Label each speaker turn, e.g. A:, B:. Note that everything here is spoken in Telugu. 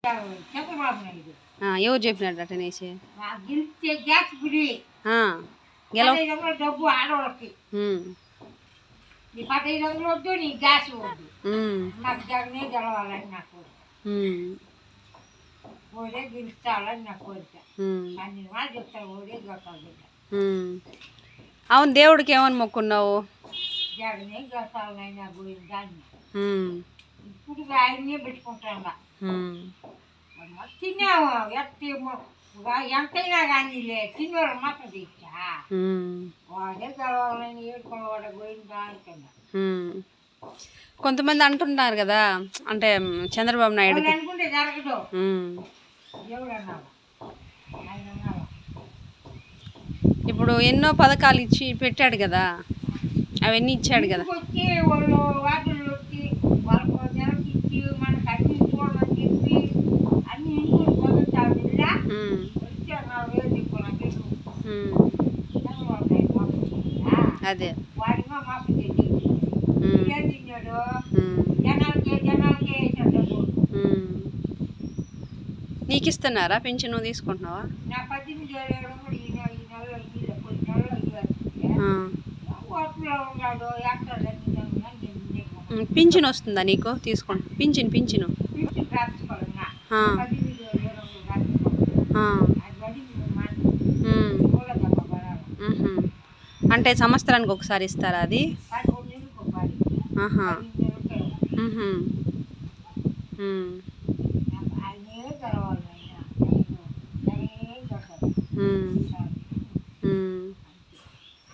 A: చంద్రబాబు నాయుడు
B: ఎవరు చెప్పినట్టు అటనేసి
A: గెలిస్తే గ్యాస్ ఫ్రీ డబ్బు ఆడవాళ్ళకి నీ 1500 వద్దు నీ గ్యాస్ వద్దు నాకు జగనే గెలవాలని నా కోరిక ఓడే గెలుస్తాలని నా కోరిక అన్ని వాళ్ళు చెప్తారు ఓడే గెలుస్తాడు
B: అవును దేవుడికి ఏమని మొక్కున్నావు
A: జగనే గెలవాలని పోయింది దాన్ని ఇప్పుడు ఆయన్నే పెట్టుకుంటాను తిన్నాము ఎంతైనా కానీ తినేవాళ్ళు మాత్రం తెచ్చా వాడే గెలవాలని ఏడుకున్న వాడు పోయిందా అనుకున్నా
B: కొంతమంది అంటున్నారు కదా అంటే చంద్రబాబు నాయుడు
A: అనుకుంటే జరగదు దేవుడు అన్నాడు ఆయన అన్నాడు
B: ఇప్పుడు ఎన్నో పథకాలు ఇచ్చి పెట్టాడు కదా అవన్నీ ఇచ్చాడు కదా
A: వచ్చి వాళ్ళు వాటిల్లో వచ్చి వాళ్ళకు నెలకి ఇచ్చి మనకు అన్ని చూడమని చెప్పి అన్ని ఇంట్లో పొందుతారు వచ్చి 4000 ఇప్పుడు
B: అదే
A: వాడిగా మాకు ఏం తిన్నాడు జనాలకే వేసాడు
B: నీకు ఇస్తున్నారా పెన్షన్ తీసుకుంటున్నావా
A: నా 18,000 కూడా ఈ నెలలో కొన్ని నెలలో ఓట్లో ఉన్నాడు
B: పింఛన్ వస్తుందా నీకు తీసుకోండి పింఛను అంటే సంవత్సరానికి ఒకసారి ఇస్తారా అది